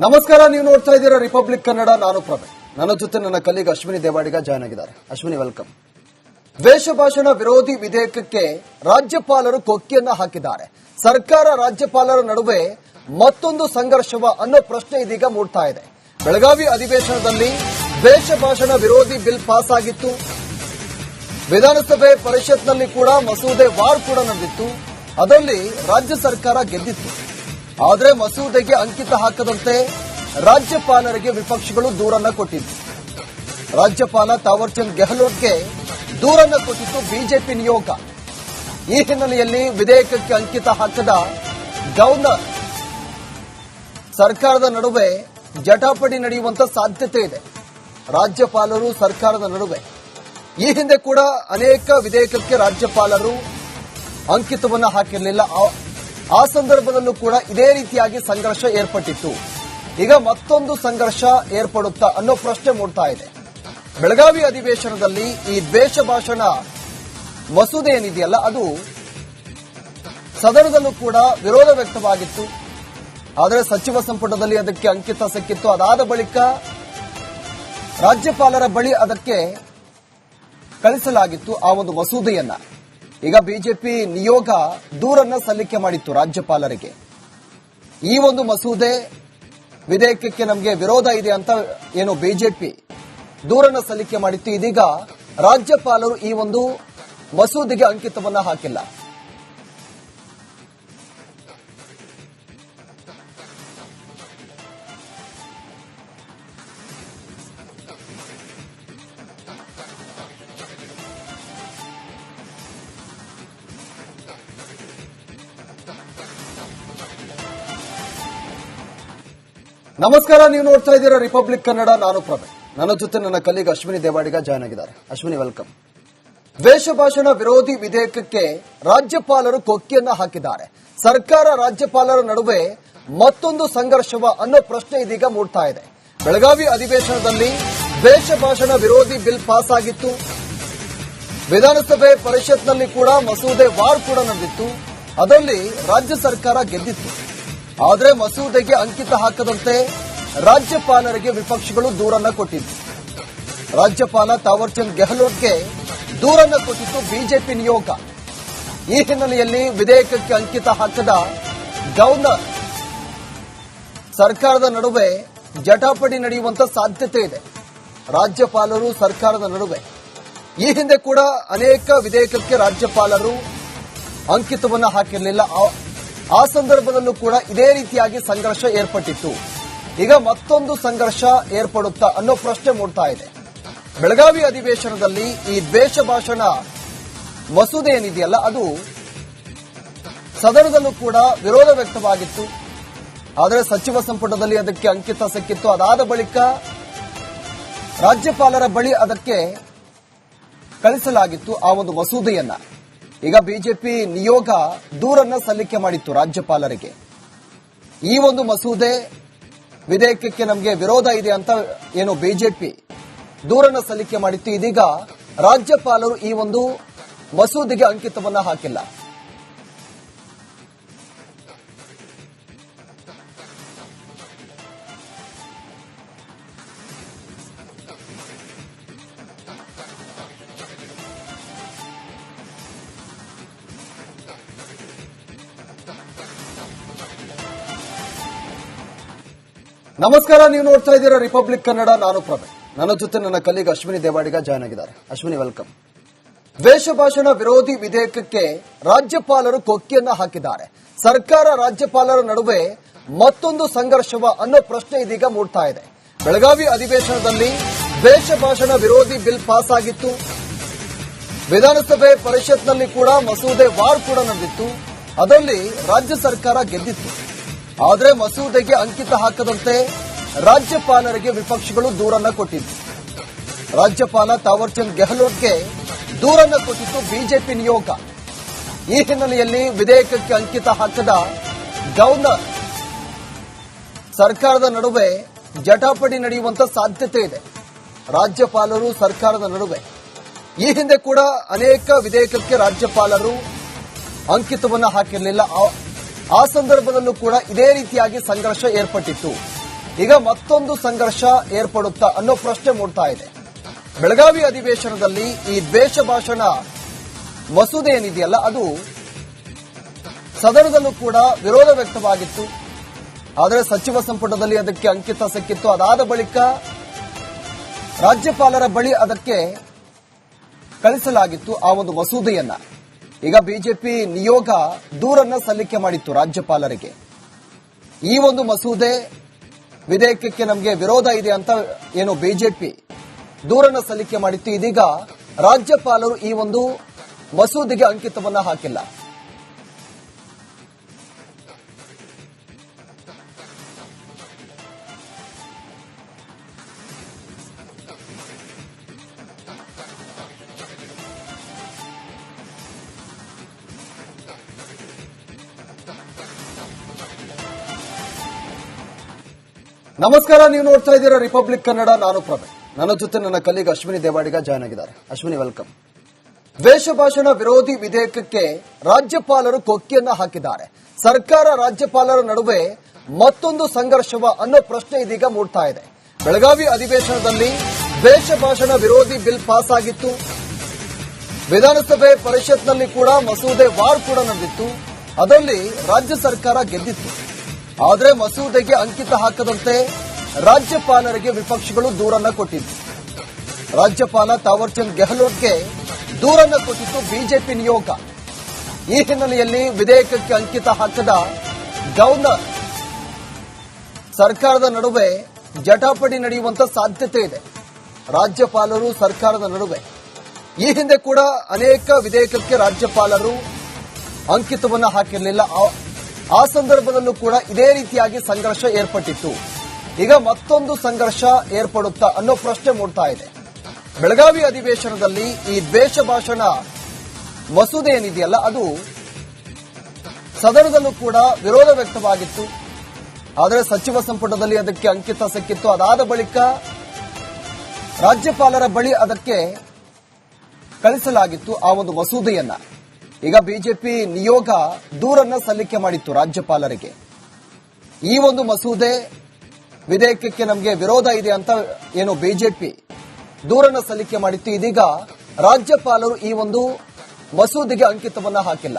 ನಮಸ್ಕಾರ, ನೀವು ನೋಡ್ತಾ ಇದ್ದೀರಾ ರಿಪಬ್ಲಿಕ್ ಕನ್ನಡ. ನಾನು ಪ್ರಭೆ. ನನ್ನ ಜೊತೆ ನನ್ನ ಕಲೀಗ್ ಅಶ್ವಿನಿ ದೇವಾಡಿಗ ಜಾಯ್ನ್ ಆಗಿದ್ದಾರೆ. ಅಶ್ವಿನಿ, ವೆಲ್ಕಮ್. ದ್ವೇಷ ಭಾಷಣ ವಿರೋಧಿ ವಿಧೇಯಕಕ್ಕೆ ರಾಜ್ಯಪಾಲರು ಕೊಕ್ಕಿಯನ್ನ ಹಾಕಿದ್ದಾರೆ. ಸರ್ಕಾರ ರಾಜ್ಯಪಾಲರ ನಡುವೆ ಮತ್ತೊಂದು ಸಂಘರ್ಷವ ಅನ್ನೋ ಪ್ರಶ್ನೆ ಇದೀಗ ಮೂಡ್ತಾ ಇದೆ. ಬೆಳಗಾವಿ ಅಧಿವೇಶನದಲ್ಲಿ ದ್ವೇಷ ಭಾಷಣ ವಿರೋಧಿ ಬಿಲ್ ಪಾಸ್ ಆಗಿತ್ತು. ವಿಧಾನಸಭೆ ಪರಿಷತ್ನಲ್ಲಿ ಕೂಡ ಮಸೂದೆ ವಾರ್ ಕೂಡ ನಡೆದಿತ್ತು. ಅದರಲ್ಲಿ ರಾಜ್ಯ ಸರ್ಕಾರ ಗೆದ್ದಿತ್ತು. ಆದರೆ ಮಸೂದೆಗೆ ಅಂಕಿತ ಹಾಕದಂತೆ ರಾಜ್ಯಪಾಲರಿಗೆ ವಿಪಕ್ಷಗಳು ದೂರನ್ನ ಕೊಟ್ಟಿತ್ತು. ರಾಜ್ಯಪಾಲ ತಾವರ್ಚಂದ್ ಗೆಹ್ಲೋಟ್ಗೆ ದೂರನ್ನ ಕೊಟ್ಟಿತ್ತು ಬಿಜೆಪಿ ನಿಯೋಗ. ಈ ಹಿನ್ನೆಲೆಯಲ್ಲಿ ವಿಧೇಯಕಕ್ಕೆ ಅಂಕಿತ ಹಾಕದ ಗವರ್ನರ್ ಸರ್ಕಾರದ ನಡುವೆ ಜಟಾಪಟಿ ನಡೆಯುವಂತ ಸಾಧ್ಯತೆ ಇದೆ. ರಾಜ್ಯಪಾಲರು ಸರ್ಕಾರದ ನಡುವೆ ಈ ಹಿಂದೆ ಕೂಡ ಅನೇಕ ವಿಧೇಯಕಕ್ಕೆ ರಾಜ್ಯಪಾಲರು ಅಂಕಿತವನ್ನ ಹಾಕಿರಲಿಲ್ಲ. ಆ ಸಂದರ್ಭದಲ್ಲೂ ಕೂಡ ಇದೇ ರೀತಿಯಾಗಿ ಸಂಘರ್ಷ ಏರ್ಪಟ್ಟಿತ್ತು. ಈಗ ಮತ್ತೊಂದು ಸಂಘರ್ಷ ಏರ್ಪಡುತ್ತಾ ಅನ್ನೋ ಪ್ರಶ್ನೆ ಮೂಡ್ತಾ ಇದೆ. ಬೆಳಗಾವಿ ಅಧಿವೇಶನದಲ್ಲಿ ಈ ದ್ವೇಷ ಭಾಷಣ ಮಸೂದೆ ಏನಿದೆಯಲ್ಲ, ಅದು ಸದನದಲ್ಲೂ ಕೂಡ ವಿರೋಧ ವ್ಯಕ್ತವಾಗಿತ್ತು. ಆದರೆ ಸಚಿವ ಸಂಪುಟದಲ್ಲಿ ಅದಕ್ಕೆ ಅಂಕಿತ ಸಿಕ್ಕಿತ್ತು. ಅದಾದ ಬಳಿಕ ರಾಜ್ಯಪಾಲರ ಬಳಿ ಅದಕ್ಕೆ ಕಳಿಸಲಾಗಿತ್ತು ಆ ಒಂದು ಮಸೂದೆಯನ್ನ. ಈಗ ಬಿಜೆಪಿ ನಿಯೋಗ ದೂರನ್ನ ಸಲ್ಲಿಕೆ ಮಾಡಿತ್ತು ರಾಜ್ಯಪಾಲರಿಗೆ. ಈ ಒಂದು ಮಸೂದೆ ವಿಧೇಯಕಕ್ಕೆ ನಮಗೆ ವಿರೋಧ ಇದೆ ಅಂತ ಏನು ಬಿಜೆಪಿ ದೂರನ್ನ ಸಲ್ಲಿಕೆ ಮಾಡಿತ್ತು. ಇದೀಗ ರಾಜ್ಯಪಾಲರು ಈ ಒಂದು ಮಸೂದೆಗೆ ಅಂಕಿತವನ್ನ ಹಾಕಿಲ್ಲ. ನಮಸ್ಕಾರ, ನೀವು ನೋಡ್ತಾ ಇದ್ದೀರಾ ರಿಪಬ್ಲಿಕ್ ಕನ್ನಡ. ನಾನು ಪ್ರಭೆ. ನನ್ನ ಜೊತೆ ನನ್ನ ಕಲೀಗ್ ಅಶ್ವಿನಿ ದೇವಾಡಿಗ ಜಾಯ್ನ್ ಆಗಿದ್ದಾರೆ. ಅಶ್ವಿನಿ, ವೆಲ್ಕಮ್. ದ್ವೇಷ ಭಾಷಣ ವಿರೋಧಿ ವಿಧೇಯಕಕ್ಕೆ ರಾಜ್ಯಪಾಲರು ಕೊಕ್ಕಿಯನ್ನ ಹಾಕಿದ್ದಾರೆ. ಸರ್ಕಾರ ರಾಜ್ಯಪಾಲರ ನಡುವೆ ಮತ್ತೊಂದು ಸಂಘರ್ಷವ ಅನ್ನೋ ಪ್ರಶ್ನೆ ಇದೀಗ ಮೂಡ್ತಾ ಇದೆ. ಬೆಳಗಾವಿ ಅಧಿವೇಶನದಲ್ಲಿ ದ್ವೇಷ ಭಾಷಣ ವಿರೋಧಿ ಬಿಲ್ ಪಾಸ್ ಆಗಿತ್ತು. ವಿಧಾನಸಭೆ ಪರಿಷತ್ನಲ್ಲಿ ಕೂಡ ಮಸೂದೆ ವಾರ್ ಕೂಡ ನಡೆದಿತ್ತು. ಅದರಲ್ಲಿ ರಾಜ್ಯ ಸರ್ಕಾರ ಗೆದ್ದಿತ್ತು. ಆದರೆ ಮಸೂದೆಗೆ ಅಂಕಿತ ಹಾಕದಂತೆ ರಾಜ್ಯಪಾಲರಿಗೆ ವಿಪಕ್ಷಗಳು ದೂರನ್ನ ಕೊಟ್ಟಿತ್ತು. ರಾಜ್ಯಪಾಲ ತಾವರ್ಚಂದ್ ಗೆಹ್ಲೋಟ್ಗೆ ದೂರನ್ನ ಕೊಟ್ಟಿತ್ತು ಬಿಜೆಪಿ ನಿಯೋಗ. ಈ ಹಿನ್ನೆಲೆಯಲ್ಲಿ ವಿಧೇಯಕಕ್ಕೆ ಅಂಕಿತ ಹಾಕದ ಗವರ್ನರ್ ಸರ್ಕಾರದ ನಡುವೆ ಜಟಾಪಟಿ ನಡೆಯುವಂತ ಸಾಧ್ಯತೆ ಇದೆ. ರಾಜ್ಯಪಾಲರು ಸರ್ಕಾರದ ನಡುವೆ ಈ ಹಿಂದೆ ಕೂಡ ಅನೇಕ ವಿಧೇಯಕಕ್ಕೆ ರಾಜ್ಯಪಾಲರು ಅಂಕಿತವನ್ನ ಹಾಕಿರಲಿಲ್ಲ. ಆ ಸಂದರ್ಭದಲ್ಲೂ ಕೂಡ ಇದೇ ರೀತಿಯಾಗಿ ಸಂಘರ್ಷ ಏರ್ಪಟ್ಟಿತ್ತು. ಈಗ ಮತ್ತೊಂದು ಸಂಘರ್ಷ ಏರ್ಪಡುತ್ತಾ ಅನ್ನೋ ಪ್ರಶ್ನೆ ಮೂಡ್ತಾ ಇದೆ. ಬೆಳಗಾವಿ ಅಧಿವೇಶನದಲ್ಲಿ ಈ ದ್ವೇಷ ಭಾಷಣ ಮಸೂದೆ ಏನಿದೆಯಲ್ಲ, ಅದು ಸದನದಲ್ಲೂ ಕೂಡ ವಿರೋಧ ವ್ಯಕ್ತವಾಗಿತ್ತು. ಆದರೆ ಸಚಿವ ಸಂಪುಟದಲ್ಲಿ ಅದಕ್ಕೆ ಅಂಕಿತ ಸಿಕ್ಕಿತ್ತು. ಅದಾದ ಬಳಿಕ ರಾಜ್ಯಪಾಲರ ಬಳಿ ಅದಕ್ಕೆ ಕಳಿಸಲಾಗಿತ್ತು ಆ ಒಂದು ಮಸೂದೆಯನ್ನ. ಈಗ ಬಿಜೆಪಿ ನಿಯೋಗ ದೂರನ್ನ ಸಲ್ಲಿಕೆ ಮಾಡಿತ್ತು ರಾಜ್ಯಪಾಲರಿಗೆ. ಈ ಒಂದು ಮಸೂದೆ ವಿಧೇಯಕಕ್ಕೆ ನಮಗೆ ವಿರೋಧ ಇದೆ ಅಂತ ಏನು ಬಿಜೆಪಿ ದೂರನ್ನ ಸಲ್ಲಿಕೆ ಮಾಡಿತ್ತು. ಇದೀಗ ರಾಜ್ಯಪಾಲರು ಈ ಒಂದು ಮಸೂದೆಗೆ ಅಂಕಿತವನ್ನ ಹಾಕಿಲ್ಲ. ನಮಸ್ಕಾರ, ನೀವು ನೋಡ್ತಾ ಇದ್ದೀರಾ ರಿಪಬ್ಲಿಕ್ ಕನ್ನಡ. ನಾನು ಪ್ರಭೆ. ನನ್ನ ಜೊತೆ ನನ್ನ ಕಲೀಗ್ ಅಶ್ವಿನಿ ದೇವಾಡಿಗ ಜಾಯ್ನ್ ಆಗಿದ್ದಾರೆ. ಅಶ್ವಿನಿ, ವೆಲ್ಕಮ್. ದ್ವೇಷ ಭಾಷಣ ವಿರೋಧಿ ವಿಧೇಯಕಕ್ಕೆ ರಾಜ್ಯಪಾಲರು ಕೊಕ್ಕಿಯನ್ನ ಹಾಕಿದ್ದಾರೆ. ಸರ್ಕಾರ ರಾಜ್ಯಪಾಲರ ನಡುವೆ ಮತ್ತೊಂದು ಸಂಘರ್ಷವ ಅನ್ನೋ ಪ್ರಶ್ನೆ ಇದೀಗ ಮೂಡ್ತಾ ಇದೆ. ಬೆಳಗಾವಿ ಅಧಿವೇಶನದಲ್ಲಿ ದ್ವೇಷ ಭಾಷಣ ವಿರೋಧಿ ಬಿಲ್ ಪಾಸ್ ಆಗಿತ್ತು. ವಿಧಾನಸಭೆ ಪರಿಷತ್ನಲ್ಲಿ ಕೂಡ ಮಸೂದೆ ವಾರ್ ಕೂಡ ನಡೆದಿತ್ತು. ಅದರಲ್ಲಿ ರಾಜ್ಯ ಸರ್ಕಾರ ಗೆದ್ದಿತ್ತು. ಆದರೆ ಮಸೂದೆಗೆ ಅಂಕಿತ ಹಾಕದಂತೆ ರಾಜ್ಯಪಾಲರಿಗೆ ವಿಪಕ್ಷಗಳು ದೂರನ್ನ ಕೊಟ್ಟಿತ್ತು. ರಾಜ್ಯಪಾಲ ತಾವರ್ಚಂದ್ ಗೆಹ್ಲೋಟ್ಗೆ ದೂರನ್ನ ಕೊಟ್ಟಿತ್ತು ಬಿಜೆಪಿ ನಿಯೋಗ. ಈ ಹಿನ್ನೆಲೆಯಲ್ಲಿ ವಿಧೇಯಕಕ್ಕೆ ಅಂಕಿತ ಹಾಕದ ಗವರ್ನರ್ ಸರ್ಕಾರದ ನಡುವೆ ಜಟಾಪಟಿ ನಡೆಯುವಂತ ಸಾಧ್ಯತೆ ಇದೆ. ರಾಜ್ಯಪಾಲರು ಸರ್ಕಾರದ ನಡುವೆ ಈ ಹಿಂದೆ ಕೂಡ ಅನೇಕ ವಿಧೇಯಕಕ್ಕೆ ರಾಜ್ಯಪಾಲರು ಅಂಕಿತವನ್ನ ಹಾಕಿರಲಿಲ್ಲ. ಆ ಸಂದರ್ಭದಲ್ಲೂ ಕೂಡ ಇದೇ ರೀತಿಯಾಗಿ ಸಂಘರ್ಷ ಏರ್ಪಟ್ಟಿತ್ತು. ಈಗ ಮತ್ತೊಂದು ಸಂಘರ್ಷ ಏರ್ಪಡುತ್ತಾ ಅನ್ನೋ ಪ್ರಶ್ನೆ ಮೂಡ್ತಾ ಇದೆ. ಬೆಳಗಾವಿ ಅಧಿವೇಶನದಲ್ಲಿ ಈ ದ್ವೇಷ ಭಾಷಣ ಮಸೂದೆ ಏನಿದೆಯಲ್ಲ ಅದು ಸದನದಲ್ಲೂ ಕೂಡ ವಿರೋಧ ವ್ಯಕ್ತವಾಗಿತ್ತು. ಆದರೆ ಸಚಿವ ಸಂಪುಟದಲ್ಲಿ ಅದಕ್ಕೆ ಅಂಕಿತ ಸಿಕ್ಕಿತ್ತು. ಅದಾದ ಬಳಿಕ ರಾಜ್ಯಪಾಲರ ಬಳಿ ಅದಕ್ಕೆ ಕಳಿಸಲಾಗಿತ್ತು ಆ ಒಂದು ಮಸೂದೆಯನ್ನ. ಈಗ ಬಿಜೆಪಿ ನಿಯೋಗ ದೂರನ್ನ ಸಲ್ಲಿಕೆ ಮಾಡಿತ್ತು ರಾಜ್ಯಪಾಲರಿಗೆ. ಈ ಒಂದು ಮಸೂದೆ ವಿಧೇಯಕಕ್ಕೆ ನಮಗೆ ವಿರೋಧ ಇದೆ ಅಂತ ಏನು ಬಿಜೆಪಿ ದೂರನ್ನ ಸಲ್ಲಿಕೆ ಮಾಡಿತ್ತು. ಇದೀಗ ರಾಜ್ಯಪಾಲರು ಈ ಒಂದು ಮಸೂದೆಗೆ ಅಂಕಿತವನ್ನ ಹಾಕಿಲ್ಲ. ನಮಸ್ಕಾರ, ನೀವು ನೋಡ್ತಾ ಇದ್ದೀರಾ ರಿಪಬ್ಲಿಕ್ ಕನ್ನಡ. ನಾನು ಪ್ರಭೆ. ನನ್ನ ಜೊತೆ ನನ್ನ ಕಲೀಗ್ ಅಶ್ವಿನಿ ದೇವಾಡಿಗ ಜಾಯ್ನ್ ಆಗಿದ್ದಾರೆ. ಅಶ್ವಿನಿ, ವೆಲ್ಕಮ್. ದ್ವೇಷ ಭಾಷಣ ವಿರೋಧಿ ವಿಧೇಯಕಕ್ಕೆ ರಾಜ್ಯಪಾಲರು ಕೊಕ್ಕಿಯನ್ನ ಹಾಕಿದ್ದಾರೆ. ಸರ್ಕಾರ ರಾಜ್ಯಪಾಲರ ನಡುವೆ ಮತ್ತೊಂದು ಸಂಘರ್ಷವ ಅನ್ನೋ ಪ್ರಶ್ನೆ ಇದೀಗ ಮೂಡ್ತಾ ಇದೆ. ಬೆಳಗಾವಿ ಅಧಿವೇಶನದಲ್ಲಿ ದ್ವೇಷ ಭಾಷಣ ವಿರೋಧಿ ಬಿಲ್ ಪಾಸ್ ಆಗಿತ್ತು. ವಿಧಾನಸಭೆ ಪರಿಷತ್ನಲ್ಲಿ ಕೂಡ ಮಸೂದೆ ವಾರ್ ಕೂಡ ನಡೆದಿತ್ತು. ಅದರಲ್ಲಿ ರಾಜ್ಯ ಸರ್ಕಾರ ಗೆದ್ದಿತ್ತು. ಆದರೆ ಮಸೂದೆಗೆ ಅಂಕಿತ ಹಾಕದಂತೆ ರಾಜ್ಯಪಾಲರಿಗೆ ವಿಪಕ್ಷಗಳು ದೂರನ್ನ ಕೊಟ್ಟಿತ್ತು. ರಾಜ್ಯಪಾಲ ತಾವರ್ಚಂದ್ ಗೆಹ್ಲೋಟ್ಗೆ ದೂರನ್ನ ಕೊಟ್ಟಿತ್ತು ಬಿಜೆಪಿ ನಿಯೋಗ. ಈ ಹಿನ್ನೆಲೆಯಲ್ಲಿ ವಿಧೇಯಕಕ್ಕೆ ಅಂಕಿತ ಹಾಕದ ಗವರ್ನರ್ ಸರ್ಕಾರದ ನಡುವೆ ಜಟಾಪಟಿ ನಡೆಯುವಂತ ಸಾಧ್ಯತೆ ಇದೆ. ರಾಜ್ಯಪಾಲರು ಸರ್ಕಾರದ ನಡುವೆ ಈ ಹಿಂದೆ ಕೂಡ ಅನೇಕ ವಿಧೇಯಕಕ್ಕೆ ರಾಜ್ಯಪಾಲರು ಅಂಕಿತವನ್ನ ಹಾಕಿರಲಿಲ್ಲ. ಆ ಸಂದರ್ಭದಲ್ಲೂ ಕೂಡ ಇದೇ ರೀತಿಯಾಗಿ ಸಂಘರ್ಷ ಏರ್ಪಟ್ಟಿತ್ತು. ಈಗ ಮತ್ತೊಂದು ಸಂಘರ್ಷ ಏರ್ಪಡುತ್ತಾ ಅನ್ನೋ ಪ್ರಶ್ನೆ ಮೂಡ್ತಾ ಇದೆ. ಬೆಳಗಾವಿ ಅಧಿವೇಶನದಲ್ಲಿ ಈ ದ್ವೇಷ ಭಾಷಣ ಮಸೂದೆ ಏನಿದೆಯಲ್ಲ ಅದು ಸದನದಲ್ಲೂ ಕೂಡ ವಿರೋಧ ವ್ಯಕ್ತವಾಗಿತ್ತು. ಆದರೆ ಸಚಿವ ಸಂಪುಟದಲ್ಲಿ ಅದಕ್ಕೆ ಅಂಕಿತ ಸಿಕ್ಕಿತ್ತು. ಅದಾದ ಬಳಿಕ ರಾಜ್ಯಪಾಲರ ಬಳಿ ಅದಕ್ಕೆ ಕಳಿಸಲಾಗಿತ್ತು ಆ ಒಂದು ಮಸೂದೆಯನ್ನ. ಈಗ ಬಿಜೆಪಿ ನಿಯೋಗ ದೂರನ್ನ ಸಲ್ಲಿಕೆ ಮಾಡಿತ್ತು ರಾಜ್ಯಪಾಲರಿಗೆ. ಈ ಒಂದು ಮಸೂದೆ ವಿಧೇಯಕಕ್ಕೆ ನಮಗೆ ವಿರೋಧ ಇದೆ ಅಂತ ಏನು ಬಿಜೆಪಿ ದೂರನ್ನ ಸಲ್ಲಿಕೆ ಮಾಡಿತ್ತು. ಇದೀಗ ರಾಜ್ಯಪಾಲರು ಈ ಒಂದು ಮಸೂದೆಗೆ ಅಂಕಿತವನ್ನ ಹಾಕಿಲ್ಲ.